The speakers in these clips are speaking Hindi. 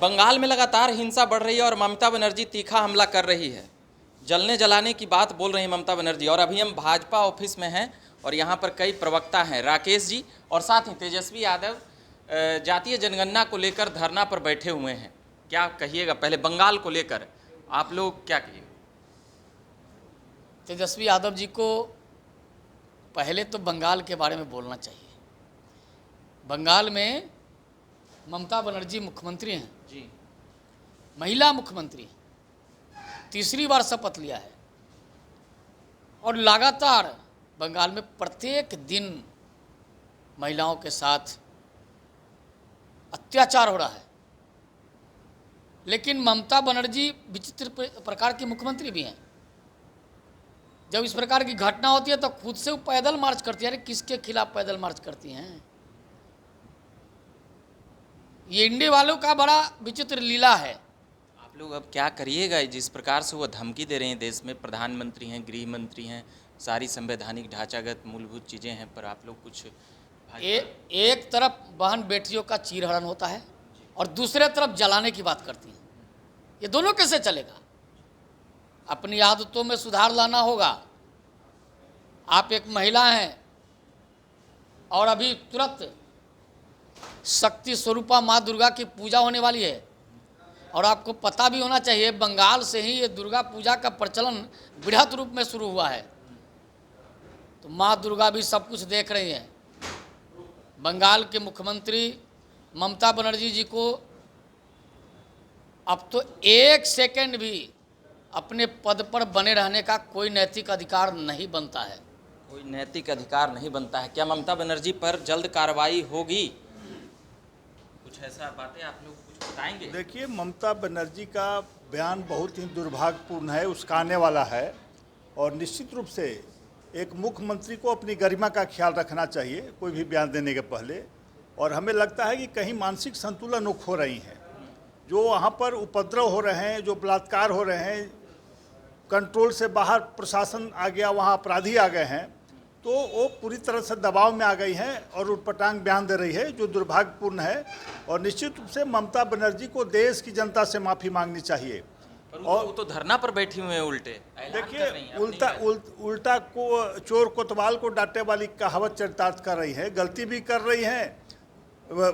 बंगाल में लगातार हिंसा बढ़ रही है और ममता बनर्जी तीखा हमला कर रही है। जलने जलाने की बात बोल रही हैं ममता बनर्जी। और अभी हम भाजपा ऑफिस में हैं और यहाँ पर कई प्रवक्ता हैं, राकेश जी और साथ ही तेजस्वी यादव जातीय जनगणना को लेकर धरना पर बैठे हुए हैं। क्या कहिएगा, पहले बंगाल को लेकर आप लोग क्या कहिएगा? तेजस्वी यादव जी को पहले तो बंगाल के बारे में बोलना चाहिए। बंगाल में ममता बनर्जी मुख्यमंत्री हैं जी, महिला मुख्यमंत्री, तीसरी बार शपथ लिया है और लगातार बंगाल में प्रत्येक दिन महिलाओं के साथ अत्याचार हो रहा है। लेकिन ममता बनर्जी विचित्र प्रकार की मुख्यमंत्री भी हैं। जब इस प्रकार की घटना होती है तो खुद से वो पैदल मार्च करती है। अरे किसके खिलाफ पैदल मार्च करती हैं? ये इंडिया वालों का बड़ा विचित्र लीला है। आप लोग अब क्या करिएगा? जिस प्रकार से वो धमकी दे रहे हैं, देश में प्रधानमंत्री हैं, गृह मंत्री हैं, सारी संवैधानिक ढांचागत मूलभूत चीज़ें हैं, पर आप लोग कुछ एक तरफ बहन बेटियों का चीरहरण होता है और दूसरे तरफ जलाने की बात करती हैं। ये दोनों कैसे चलेगा? अपनी आदतों में सुधार लाना होगा। आप एक महिला हैं और अभी तुरंत शक्ति स्वरूपा माँ दुर्गा की पूजा होने वाली है और आपको पता भी होना चाहिए बंगाल से ही ये दुर्गा पूजा का प्रचलन बृहत रूप में शुरू हुआ है। तो माँ दुर्गा भी सब कुछ देख रही हैं। बंगाल के मुख्यमंत्री ममता बनर्जी जी को अब तो एक सेकंड भी अपने पद पर बने रहने का कोई नैतिक अधिकार नहीं बनता है। कोई नैतिक अधिकार नहीं बनता है। क्या ममता बनर्जी पर जल्द कार्रवाई होगी? कुछ ऐसा बातें आप लोग कुछ बताएंगे? देखिए, ममता बनर्जी का बयान बहुत ही दुर्भाग्यपूर्ण है, उस्काने वाला है और निश्चित रूप से एक मुख्यमंत्री को अपनी गरिमा का ख्याल रखना चाहिए कोई भी बयान देने के पहले। और हमें लगता है कि कहीं मानसिक संतुलन वो खो रही हैं। जो वहाँ पर उपद्रव हो रहे हैं, जो बलात्कार हो रहे हैं, कंट्रोल से बाहर प्रशासन आ गया, वहाँ अपराधी आ गए हैं, तो वो पूरी तरह से दबाव में आ गई हैं और उटपटांग बयान दे रही है, जो दुर्भाग्यपूर्ण है। और निश्चित रूप से ममता बनर्जी को देश की जनता से माफ़ी मांगनी चाहिए। और वो तो धरना पर बैठी हुए हैं, उल्टे देखिए, उल्टा को चोर कोतवाल को डांटे वाली कहावत चरितार्थ कर रही है। गलती भी कर रही हैं,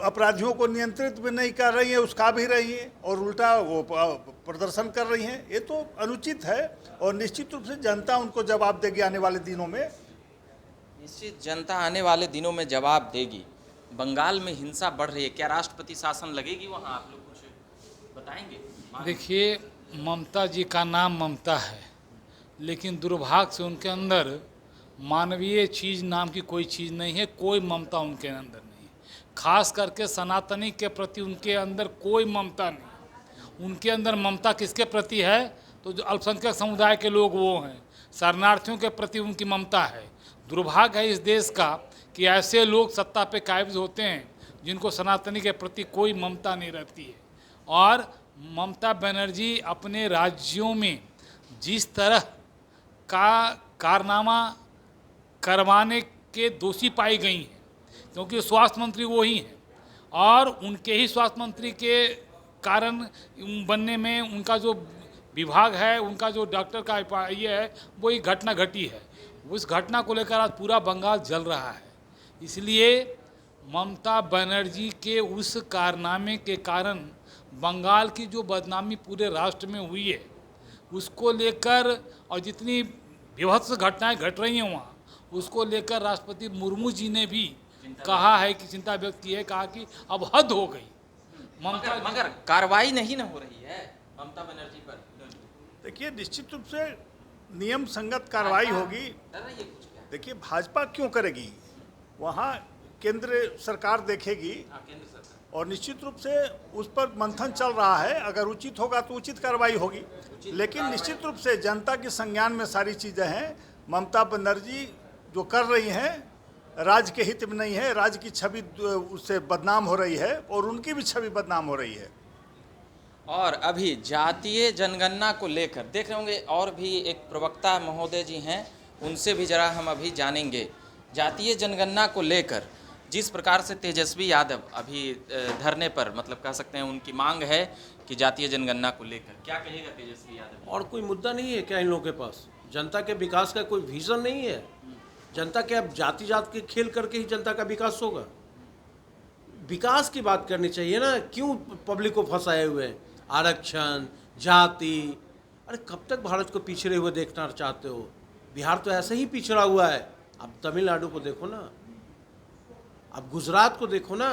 अपराधियों को नियंत्रित भी नहीं कर रही है, उसका भी रही है और उल्टा वो प्रदर्शन कर रही हैं। ये तो अनुचित है और निश्चित रूप से जनता उनको जवाब देगी आने वाले दिनों में। निश्चित जनता आने वाले दिनों में जवाब देगी। बंगाल में हिंसा बढ़ रही है, क्या राष्ट्रपति शासन लगेगी वहाँ? आप लोग कुछ बताएंगे? देखिए, ममता जी का नाम ममता है, लेकिन दुर्भाग्य से उनके अंदर मानवीय चीज़ नाम की कोई चीज़ नहीं है। कोई ममता उनके अंदर नहीं है। खास करके सनातनी के प्रति उनके अंदर कोई ममता नहीं। उनके अंदर ममता किसके प्रति है? तो जो अल्पसंख्यक समुदाय के लोग वो हैं, शरणार्थियों के प्रति उनकी ममता है। दुर्भाग्य है इस देश का कि ऐसे लोग सत्ता पे काबिज होते हैं जिनको सनातनी के प्रति कोई ममता नहीं रहती है। और ममता बनर्जी अपने राज्यों में जिस तरह का कारनामा करवाने के दोषी पाई गई हैं, क्योंकि स्वास्थ्य मंत्री वो ही हैं और उनके ही स्वास्थ्य मंत्री के कारण बनने में उनका जो विभाग है, उनका जो डॉक्टर का ये है, वो ही घटना घटी है। उस घटना को लेकर आज पूरा बंगाल जल रहा है। इसलिए ममता बनर्जी के उस कारनामे के कारण बंगाल की जो बदनामी पूरे राष्ट्र में हुई है, उसको लेकर और जितनी विभत्स घटनाएं घट रही हैं वहाँ, उसको लेकर राष्ट्रपति मुर्मू जी ने भी कहा है कि चिंता व्यक्त की है, कहा कि अब हद हो गई। मगर कार्रवाई नहीं न हो रही है ममता बनर्जी पर। देखिए, निश्चित रूप से नियम संगत कार्रवाई होगी। देखिए, भाजपा क्यों करेगी? वहाँ केंद्र सरकार देखेगी और निश्चित रूप से उस पर मंथन चल रहा है। अगर उचित होगा तो उचित कार्रवाई होगी, लेकिन निश्चित रूप से जनता के संज्ञान में सारी चीज़ें हैं। ममता बनर्जी जो कर रही हैं राज्य के हित में नहीं है। राज्य की छवि उससे बदनाम हो रही है और उनकी भी छवि बदनाम हो रही है। और अभी जातीय जनगणना को लेकर देख रहे होंगे, और भी एक प्रवक्ता महोदय जी हैं, उनसे भी जरा हम अभी जानेंगे। जातीय जनगणना को लेकर जिस प्रकार से तेजस्वी यादव अभी धरने पर मतलब कह सकते हैं उनकी मांग है कि जातीय जनगणना को लेकर, क्या कहेगा तेजस्वी यादव? और कोई मुद्दा नहीं है क्या इन लोगों के पास? जनता के विकास का कोई विजन नहीं है? जनता के अब जाति जात के खेल करके ही जनता का विकास होगा? विकास की बात करनी चाहिए ना, क्यों पब्लिक को फंसाए हुए हैं? आरक्षण, जाति, अरे कब तक भारत को पिछड़े हुए देखना चाहते हो? बिहार तो ऐसे ही पिछड़ा हुआ है। अब तमिलनाडु को देखो ना, अब गुजरात को देखो ना,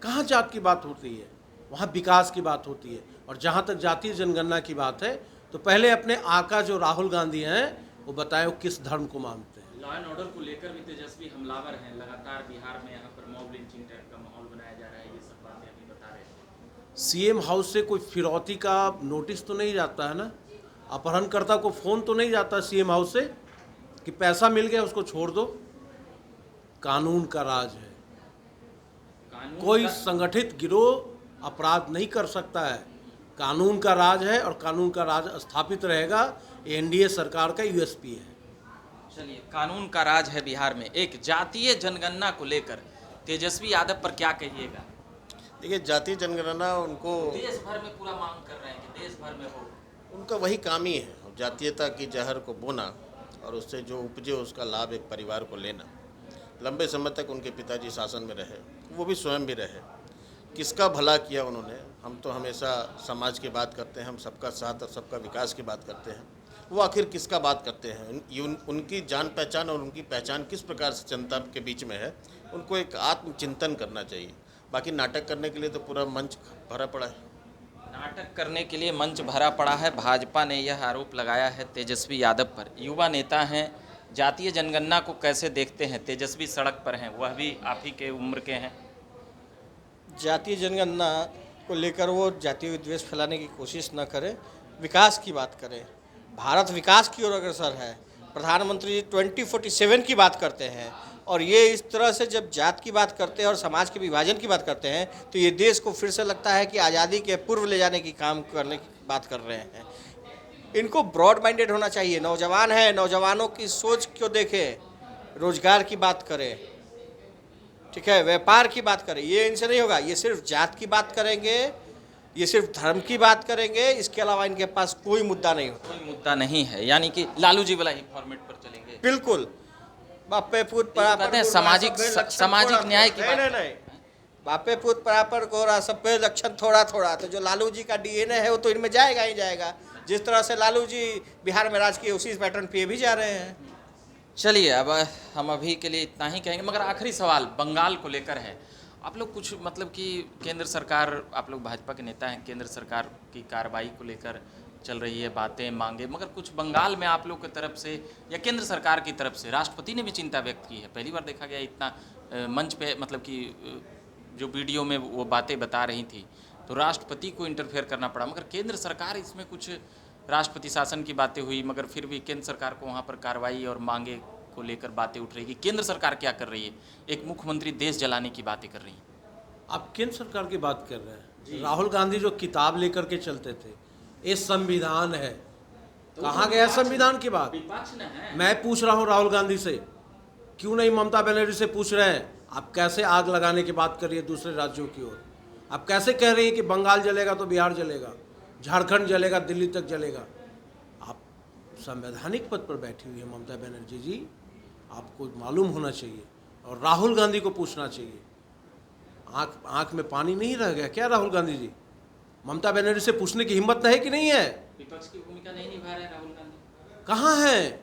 कहाँ जात की बात होती है? वहाँ विकास की बात होती है। और जहाँ तक जातीय जनगणना की बात है तो पहले अपने आका जो राहुल गांधी हैं वो बताएं वो किस धर्म को मानते हैं। लॉ एंड ऑर्डर को लेकर भी तेजस्वी हमलावर हैं, लगातार बिहार में यहाँ पर मॉब लिंचिंग टाइप का माहौल बनाया जा रहा है, ये सब बातें अभी बता रहे हैं। सीएम हाउस से कोई फिरौती का नोटिस तो नहीं जाता है ना? अपहरणकर्ता को फ़ोन तो नहीं जाता सीएम हाउस से कि पैसा मिल गया उसको छोड़ दो? कानून का राज है, कोई संगठित गिरोह अपराध नहीं कर सकता है। कानून का राज है और कानून का राज स्थापित रहेगा। एनडीए सरकार का यूएसपी है। चलिए, कानून का राज है बिहार में। एक जातीय जनगणना को लेकर तेजस्वी यादव पर क्या कहिएगा? देखिए, जातीय जनगणना उनको देश भर में पूरा मांग कर रहे हैं कि देश भर में हो। उनका वही काम ही है, जातीयता की जहर को बोना और उससे जो उपजे उसका लाभ एक परिवार को लेना। लंबे समय तक उनके पिताजी शासन में रहे, वो भी स्वयं भी रहे। किसका भला किया उन्होंने? हम तो हमेशा समाज की बात करते हैं, हम सबका साथ और सबका विकास की बात करते हैं। वो आखिर किसका बात करते हैं? उनकी जान पहचान और उनकी पहचान किस प्रकार से जनता के बीच में है, उनको एक आत्मचिंतन करना चाहिए। बाकी नाटक करने के लिए तो पूरा मंच भरा पड़ा है। नाटक करने के लिए मंच भरा पड़ा है। भाजपा ने यह आरोप लगाया है तेजस्वी यादव पर। युवा नेता हैं, जातीय जनगणना को कैसे देखते हैं? तेजस्वी सड़क पर हैं, वह भी आप ही के उम्र के हैं। जातीय जनगणना को लेकर वो जातीय विद्वेष फैलाने की कोशिश न करें, विकास की बात करें। भारत विकास की ओर अग्रसर है। प्रधानमंत्री 2047 की बात करते हैं और ये इस तरह से जब जात की बात करते हैं और समाज के विभाजन की बात करते हैं तो ये देश को फिर से लगता है कि आज़ादी के पूर्व ले जाने की काम करने की बात कर रहे हैं। इनको ब्रॉड माइंडेड होना चाहिए। नौजवान है, नौजवानों की सोच क्यों देखें, रोजगार की बात करें, ठीक है, व्यापार की बात करें। ये इनसे नहीं होगा। ये सिर्फ जात की बात करेंगे, ये सिर्फ धर्म की बात करेंगे, इसके अलावा इनके पास कोई मुद्दा नहीं होता। कोई मुद्दा नहीं है, यानी कि लालू जी वाला ही फॉर्मेट पर चलेंगे। बिल्कुल, बापे पूत कहते हैं सामाजिक न्याय की बात। नहीं, बापे पूत परापर गोरा, सब पे लक्षण थोड़ा थोड़ा। तो जो लालू जी का डीएनए है वो तो इनमें जाएगा ही जाएगा। जिस तरह से लालू जी बिहार में राज किए उसी पैटर्न पे भी जा रहे हैं। चलिए, अब हम अभी के लिए इतना ही कहेंगे, मगर आखिरी सवाल बंगाल को लेकर है। आप लोग कुछ मतलब कि केंद्र सरकार, आप लोग भाजपा के नेता हैं, केंद्र सरकार की कार्रवाई को लेकर चल रही है बातें, मांगे, मगर कुछ बंगाल में आप लोग की तरफ से या केंद्र सरकार की तरफ से राष्ट्रपति ने भी चिंता व्यक्त की है। पहली बार देखा गया इतना मंच पे, मतलब कि जो वीडियो में वो बातें बता रही थी तो राष्ट्रपति को इंटरफेयर करना पड़ा। मगर केंद्र सरकार इसमें कुछ, राष्ट्रपति शासन की बातें हुई मगर फिर भी केंद्र सरकार को वहाँ पर कार्रवाई और मांगे को लेकर बातें उठ रही कि केंद्र सरकार क्या कर रही है। एक मुख्यमंत्री देश जलाने की बातें कर रही हैं। आप केंद्र सरकार की बात कर रहे हैं। राहुल गांधी जो किताब लेकर के चलते थे, ये संविधान है, कहाँ गया संविधान की बात? मैं पूछ रहा हूँ राहुल गांधी से, क्यों नहीं ममता बनर्जी से पूछ रहे हैं? आप कैसे आग लगाने की बात कर रही है दूसरे राज्यों की ओर? आप कैसे कह रही है कि बंगाल जलेगा तो बिहार जलेगा, झारखंड जलेगा, दिल्ली तक जलेगा? आप संवैधानिक पद पर बैठी हुई है ममता बनर्जी जी, आपको मालूम होना चाहिए और राहुल गांधी को पूछना चाहिए। आंख में पानी नहीं रह गया क्या राहुल गांधी जी? ममता बनर्जी से पूछने की हिम्मत है कि नहीं है? विपक्ष की भूमिका नहीं निभा रहे राहुल गांधी। कहाँ है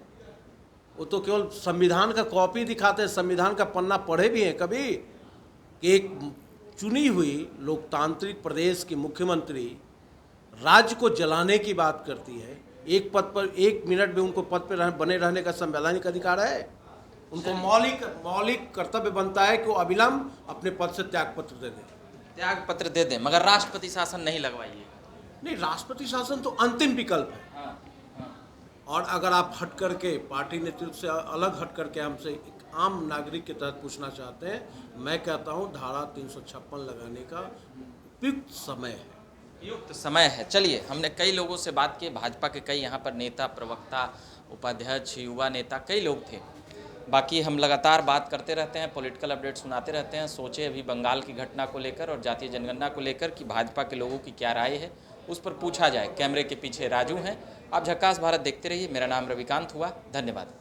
वो? तो केवल संविधान का कॉपी दिखाते हैं। संविधान का पन्ना पढ़े भी हैं कभी कि एक चुनी हुई लोकतांत्रिक प्रदेश की मुख्यमंत्री राज्य को जलाने की बात करती है? एक पद पर 1 मिनट भी उनको पद पर बने रहने का संवैधानिक अधिकार है। उनको मौलिक कर्तव्य बनता है कि वो अविलंब अपने पद से त्यागपत्र दे दें। त्यागपत्र दे दें, मगर राष्ट्रपति शासन नहीं लगवाइए। नहीं, राष्ट्रपति शासन तो अंतिम विकल्प है। और अगर आप हट करके पार्टी नेतृत्व से अलग हट करके हमसे एक आम नागरिक के तहत पूछना चाहते हैं, मैं कहता हूं धारा 356 लगाने का उपयुक्त समय है। युक्त समय है। चलिए, हमने कई लोगों से बात की, भाजपा के कई यहाँ पर नेता, प्रवक्ता, उपाध्यक्ष, युवा नेता, कई लोग थे। बाकी हम लगातार बात करते रहते हैं, पॉलिटिकल अपडेट सुनाते रहते हैं। सोचे अभी बंगाल की घटना को लेकर और जातीय जनगणना को लेकर कि भाजपा के लोगों की क्या राय है, उस पर पूछा जाए। कैमरे के पीछे राजू हैं। आप झक्कास भारत देखते रहिए। मेरा नाम रविकांत हुआ। धन्यवाद।